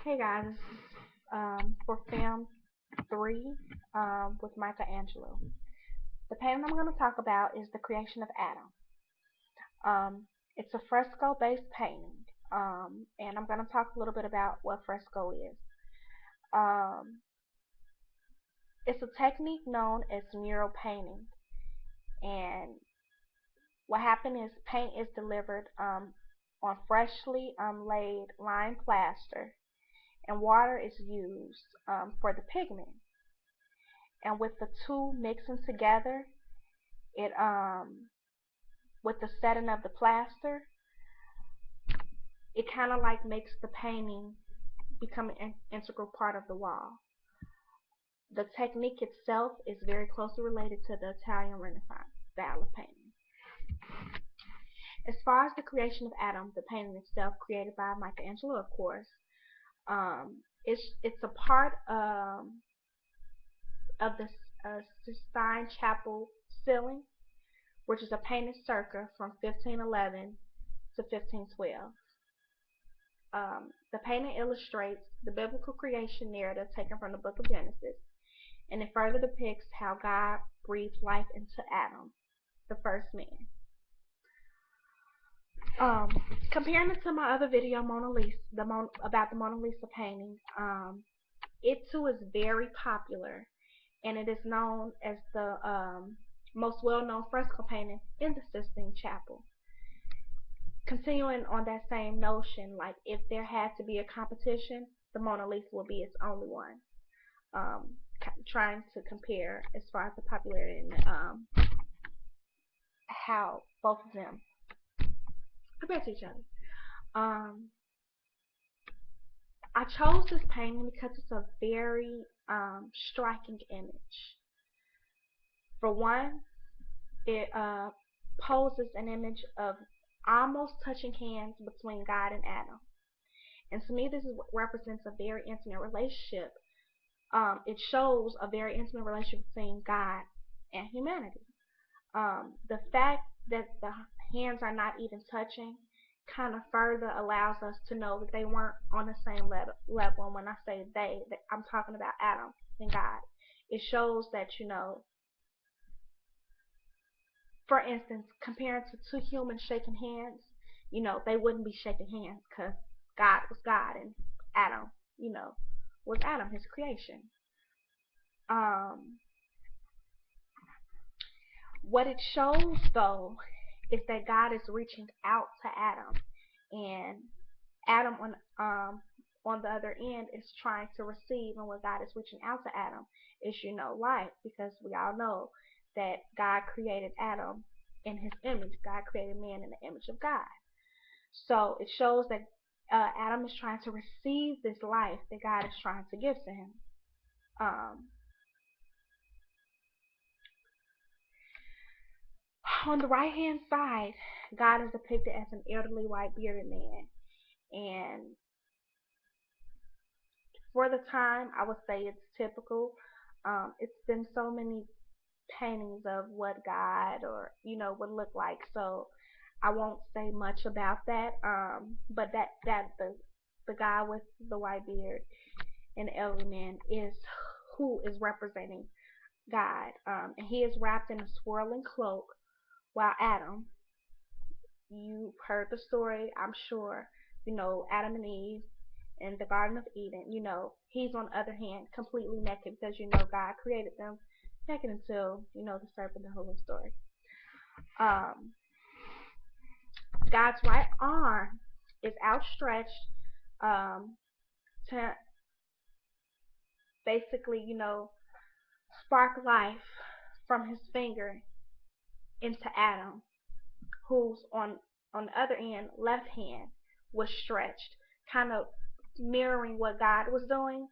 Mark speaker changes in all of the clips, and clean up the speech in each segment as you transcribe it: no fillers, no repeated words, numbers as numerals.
Speaker 1: Hey guys, this is for film 3 with Michelangelo. The painting I'm going to talk about is the creation of Adam. It's a fresco based painting, and I'm going to talk a little bit about what fresco is. Um, it's a technique known as mural painting, and what happened is paint is delivered on freshly laid lime plaster, and water is used for the pigment. And with the two mixing together, it with the setting of the plaster, it kind of like makes the painting become an integral part of the wall. The technique itself is very closely related to the Italian Renaissance style of painting. As far as the creation of Adam, the painting itself, created by Michelangelo, of course, it's a part of the Sistine Chapel ceiling, which is a painted circa from 1511 to 1512. The painting illustrates the biblical creation narrative taken from the book of Genesis, and it further depicts how God breathed life into Adam, the first man. Um, Comparing it to my other video, Mona Lisa, about the Mona Lisa painting, it too is very popular, and it is known as the most well-known fresco painting in the Sistine Chapel. Continuing on that same notion, like if there had to be a competition, the Mona Lisa will be its only one. Um, Trying to compare as far as the popularity and how both of them compare to each other. Um, I chose this painting because it's a very striking image. For one, it poses an image of almost touching hands between God and Adam. And to me, this represents a very intimate relationship. It shows a very intimate relationship between God and humanity. The fact that the hands are not even touching kind of further allows us to know that they weren't on the same level. And when I say they, I'm talking about Adam and God. It shows that, for instance, comparing to two humans shaking hands, they wouldn't be shaking hands because God was God and Adam, was Adam, his creation. Um, what it shows, though, is that God is reaching out to Adam, and Adam on the other end is trying to receive, and what God is reaching out to Adam is life, because we all know that God created Adam in His image. God created man in the image of God. So it shows that Adam is trying to receive this life that God is trying to give to him. Um, on the right hand side, God is depicted as an elderly white bearded man, and for the time, I would say it's typical. It's been so many paintings of what God or would look like, so I won't say much about that. But that the guy with the white beard and the elderly man is who is representing God, and he is wrapped in a swirling cloak, while Adam, you've heard the story, I'm sure, Adam and Eve in the Garden of Eden, he's on the other hand completely naked because God created them naked until the serpent, the whole story. Um, God's right arm is outstretched to basically spark life from his finger into Adam, who's on the other end, left hand was stretched, kind of mirroring what God was doing,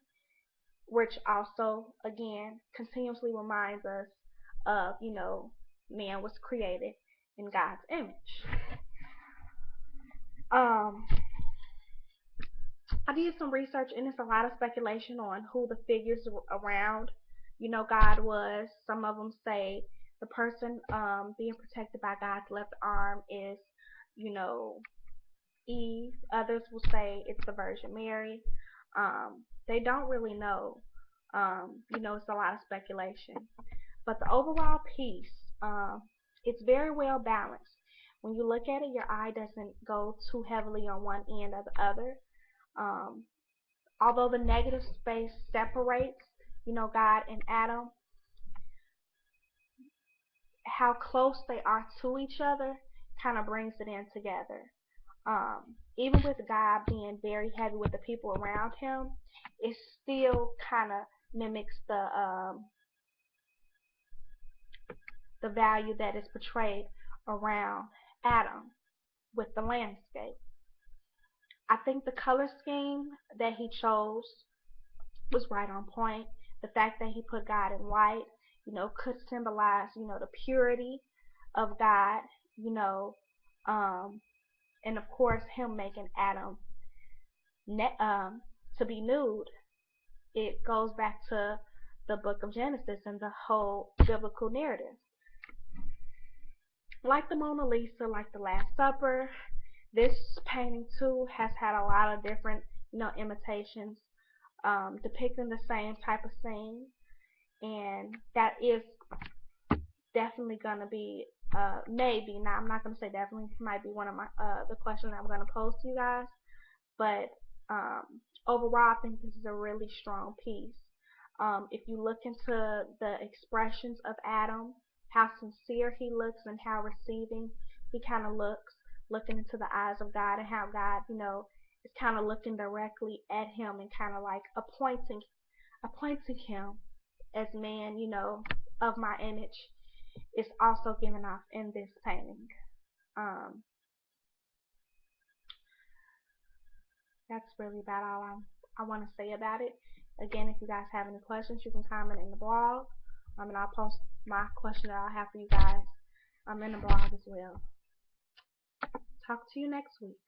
Speaker 1: which also again continuously reminds us of man was created in God's image. Um, I did some research, and it's a lot of speculation on who the figures around God was. Some of them say the person being protected by God's left arm is you know Eve. Others will say it's the Virgin Mary. They don't really know. It's a lot of speculation. But the overall piece, it's very well balanced. When you look at it, your eye doesn't go too heavily on one end or the other. Um, Although the negative space separates, God and Adam, how close they are to each other kind of brings it in together. Even with God being very heavy with the people around him, it still kind of mimics the value that is portrayed around Adam with the landscape. I think the color scheme that he chose was right on point. The fact that he put God in white, could symbolize, the purity of God, you know, um, and of course him making Adam to be nude. It goes back to the book of Genesis and the whole biblical narrative. Like the Mona Lisa, like the Last Supper, this painting too has had a lot of different, imitations depicting the same type of scene, and that is definitely gonna be maybe. Now I'm not gonna say definitely. Might be one of my the questions I'm gonna pose to you guys, but um, overall, I think this is a really strong piece. If you look into the expressions of Adam, how sincere he looks and how receiving he kind of looks, looking into the eyes of God, and how God, is kind of looking directly at him and kind of like appointing him as man, of my image, is also given off in this painting. Um, that's really about all I want to say about it. Again, if you guys have any questions, you can comment in the blog, and I'll post my question that I have for you guys in the blog as well. Talk to you next week.